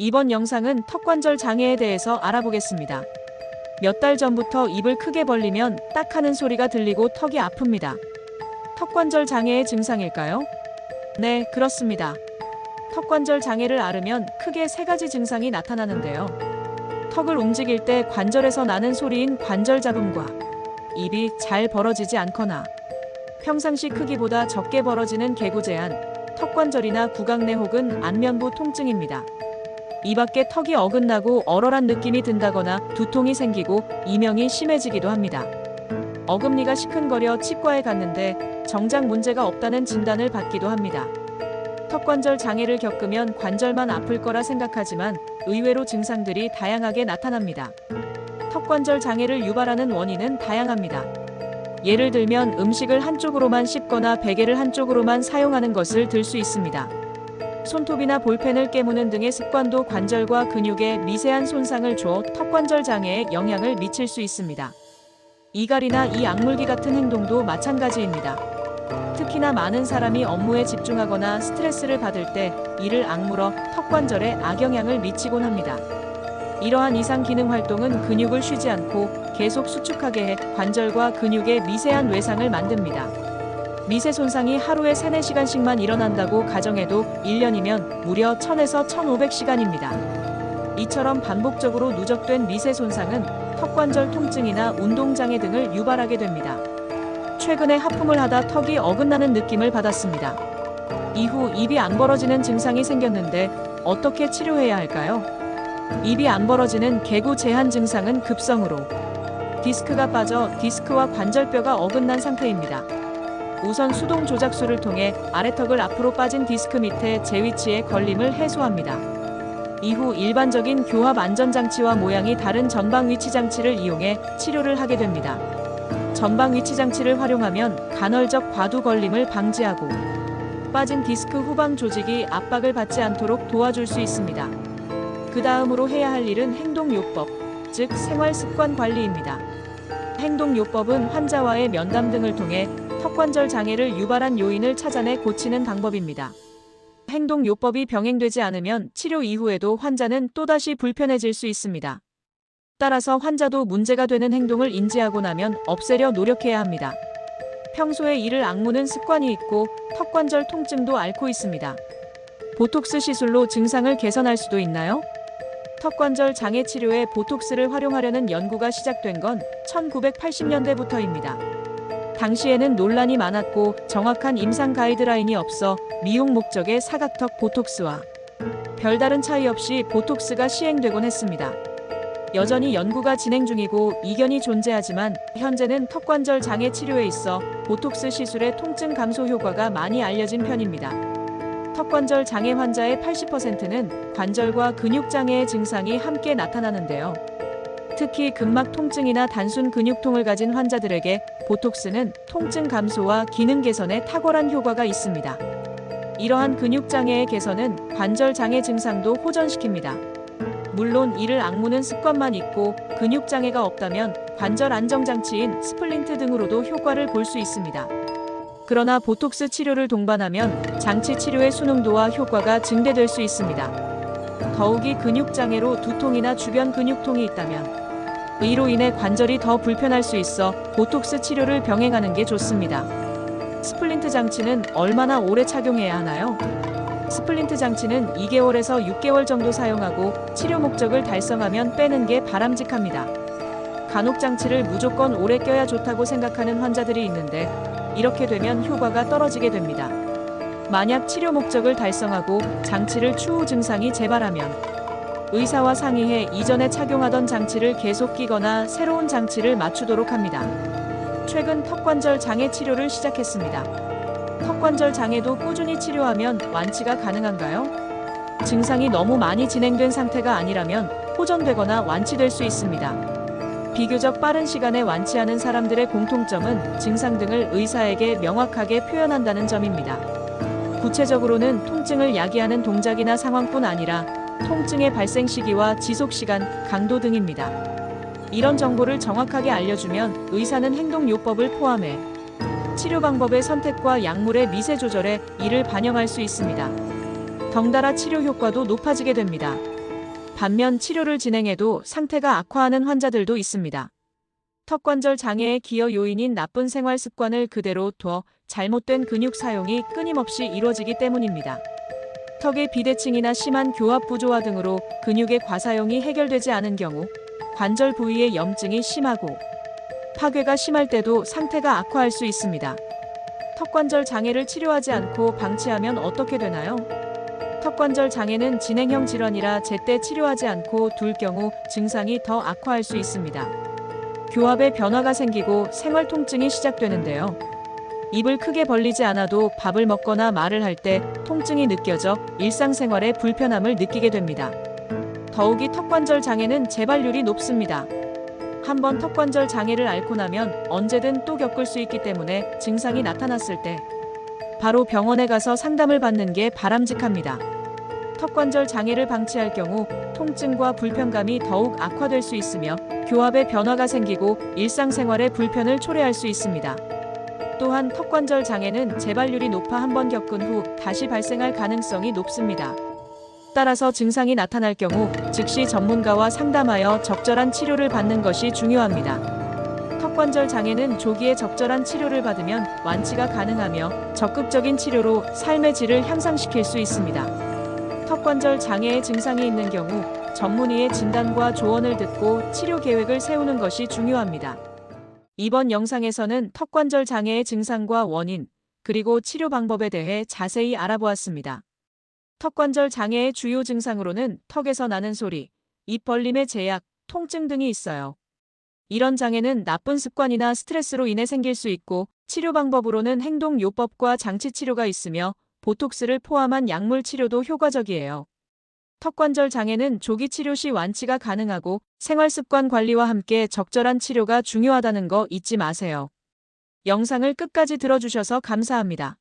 이번 영상은 턱관절 장애에 대해서 알아보겠습니다. 몇 달 전부터 입을 크게 벌리면 딱 하는 소리가 들리고 턱이 아픕니다. 턱관절 장애의 증상일까요? 네, 그렇습니다. 턱관절 장애를 앓으면 크게 세 가지 증상이 나타나는데요. 턱을 움직일 때 관절에서 나는 소리인 관절 잡음과 입이 잘 벌어지지 않거나 평상시 크기보다 적게 벌어지는 개구 제한, 턱관절이나 구강내 혹은 안면부 통증입니다. 이 밖에 턱이 어긋나고 얼얼한 느낌이 든다거나 두통이 생기고 이명이 심해지기도 합니다. 어금니가 시큰거려 치과에 갔는데 정작 문제가 없다는 진단을 받기도 합니다. 턱관절 장애를 겪으면 관절만 아플 거라 생각하지만 의외로 증상들이 다양하게 나타납니다. 턱관절 장애를 유발하는 원인은 다양합니다. 예를 들면 음식을 한쪽으로만 씹거나 베개를 한쪽으로만 사용하는 것을 들 수 있습니다. 손톱이나 볼펜을 깨무는 등의 습관도 관절과 근육에 미세한 손상을 줘 턱관절 장애에 영향을 미칠 수 있습니다. 이갈이나 이 악물기 같은 행동도 마찬가지입니다. 특히나 많은 사람이 업무에 집중하거나 스트레스를 받을 때 이를 악물어 턱관절에 악영향을 미치곤 합니다. 이러한 이상 기능 활동은 근육을 쉬지 않고 계속 수축하게 해 관절과 근육에 미세한 외상을 만듭니다. 미세 손상이 하루에 3-4시간씩만 일어난다고 가정해도 1년이면 무려 1000에서 1500시간입니다. 이처럼 반복적으로 누적된 미세 손상은 턱관절 통증이나 운동장애 등을 유발하게 됩니다. 최근에 하품을 하다 턱이 어긋나는 느낌을 받았습니다. 이후 입이 안 벌어지는 증상이 생겼는데 어떻게 치료해야 할까요? 입이 안 벌어지는 개구 제한 증상은 급성으로 디스크가 빠져 디스크와 관절뼈가 어긋난 상태입니다. 우선 수동 조작술을 통해 아래턱을 앞으로 빠진 디스크 밑에 제 위치에 걸림을 해소합니다. 이후 일반적인 교합 안전장치와 모양이 다른 전방 위치 장치를 이용해 치료를 하게 됩니다. 전방 위치 장치를 활용하면 간헐적 과두 걸림을 방지하고 빠진 디스크 후방 조직이 압박을 받지 않도록 도와줄 수 있습니다. 그 다음으로 해야 할 일은 행동요법, 즉 생활습관 관리입니다. 행동요법은 환자와의 면담 등을 통해 턱관절 장애를 유발한 요인을 찾아내 고치는 방법입니다. 행동요법이 병행되지 않으면 치료 이후에도 환자는 또다시 불편해질 수 있습니다. 따라서 환자도 문제가 되는 행동을 인지하고 나면 없애려 노력해야 합니다. 평소에 이를 악무는 습관이 있고 턱관절 통증도 앓고 있습니다. 보톡스 시술로 증상을 개선할 수도 있나요? 턱관절 장애 치료에 보톡스를 활용하려는 연구가 시작된 건 1980년대부터입니다. 당시에는 논란이 많았고 정확한 임상 가이드라인이 없어 미용 목적의 사각턱 보톡스와 별다른 차이 없이 보톡스가 시행되곤 했습니다. 여전히 연구가 진행 중이고 이견이 존재하지만 현재는 턱관절 장애 치료에 있어 보톡스 시술의 통증 감소 효과가 많이 알려진 편입니다. 턱관절 장애 환자의 80%는 관절과 근육 장애의 증상이 함께 나타나는데요. 특히 근막 통증이나 단순 근육통을 가진 환자들에게 보톡스는 통증 감소와 기능 개선에 탁월한 효과가 있습니다. 이러한 근육 장애의 개선은 관절 장애 증상도 호전시킵니다. 물론 이를 악무는 습관만 있고 근육 장애가 없다면 관절 안정 장치인 스플린트 등으로도 효과를 볼 수 있습니다. 그러나 보톡스 치료를 동반하면 장치 치료의 순응도와 효과가 증대될 수 있습니다. 더욱이 근육 장애로 두통이나 주변 근육통이 있다면 이로 인해 관절이 더 불편할 수 있어 보톡스 치료를 병행하는 게 좋습니다. 스플린트 장치는 얼마나 오래 착용해야 하나요? 스플린트 장치는 2개월에서 6개월 정도 사용하고 치료 목적을 달성하면 빼는 게 바람직합니다. 간혹 장치를 무조건 오래 껴야 좋다고 생각하는 환자들이 있는데 이렇게 되면 효과가 떨어지게 됩니다. 만약 치료 목적을 달성하고 장치를 추후 증상이 재발하면 의사와 상의해 이전에 착용하던 장치를 계속 끼거나 새로운 장치를 맞추도록 합니다. 최근 턱관절 장애 치료를 시작했습니다. 턱관절 장애도 꾸준히 치료하면 완치가 가능한가요? 증상이 너무 많이 진행된 상태가 아니라면 호전되거나 완치될 수 있습니다. 비교적 빠른 시간에 완치하는 사람들의 공통점은 증상 등을 의사에게 명확하게 표현한다는 점입니다. 구체적으로는 통증을 야기하는 동작이나 상황뿐 아니라 통증의 발생 시기와 지속 시간, 강도 등입니다. 이런 정보를 정확하게 알려주면 의사는 행동요법을 포함해 치료 방법의 선택과 약물의 미세 조절에 이를 반영할 수 있습니다. 덩달아 치료 효과도 높아지게 됩니다. 반면 치료를 진행해도 상태가 악화하는 환자들도 있습니다. 턱관절 장애의 기여 요인인 나쁜 생활 습관을 그대로 둬 잘못된 근육 사용이 끊임없이 이루어지기 때문입니다. 턱의 비대칭이나 심한 교합 부조화 등으로 근육의 과사용이 해결되지 않은 경우 관절 부위의 염증이 심하고 파괴가 심할 때도 상태가 악화할 수 있습니다. 턱관절 장애를 치료하지 않고 방치하면 어떻게 되나요? 턱관절 장애는 진행형 질환이라 제때 치료하지 않고 둘 경우 증상이 더 악화할 수 있습니다. 교합에 변화가 생기고 생활 통증이 시작되는데요. 입을 크게 벌리지 않아도 밥을 먹거나 말을 할 때 통증이 느껴져 일상생활에 불편함을 느끼게 됩니다. 더욱이 턱관절 장애는 재발률이 높습니다. 한번 턱관절 장애를 앓고 나면 언제든 또 겪을 수 있기 때문에 증상이 나타났을 때 바로 병원에 가서 상담을 받는 게 바람직합니다. 턱관절 장애를 방치할 경우 통증과 불편감이 더욱 악화될 수 있으며 교합에 변화가 생기고 일상생활에 불편을 초래할 수 있습니다. 또한 턱관절 장애는 재발률이 높아 한번 겪은 후 다시 발생할 가능성이 높습니다. 따라서 증상이 나타날 경우 즉시 전문가와 상담하여 적절한 치료를 받는 것이 중요합니다. 턱관절 장애는 조기에 적절한 치료를 받으면 완치가 가능하며 적극적인 치료로 삶의 질을 향상시킬 수 있습니다. 턱관절 장애의 증상이 있는 경우 전문의의 진단과 조언을 듣고 치료 계획을 세우는 것이 중요합니다. 이번 영상에서는 턱관절 장애의 증상과 원인, 그리고 치료 방법에 대해 자세히 알아보았습니다. 턱관절 장애의 주요 증상으로는 턱에서 나는 소리, 입 벌림의 제약, 통증 등이 있어요. 이런 장애는 나쁜 습관이나 스트레스로 인해 생길 수 있고 치료 방법으로는 행동요법과 장치치료가 있으며 보톡스를 포함한 약물 치료도 효과적이에요. 턱관절 장애는 조기 치료 시 완치가 가능하고 생활습관 관리와 함께 적절한 치료가 중요하다는 거 잊지 마세요. 영상을 끝까지 들어주셔서 감사합니다.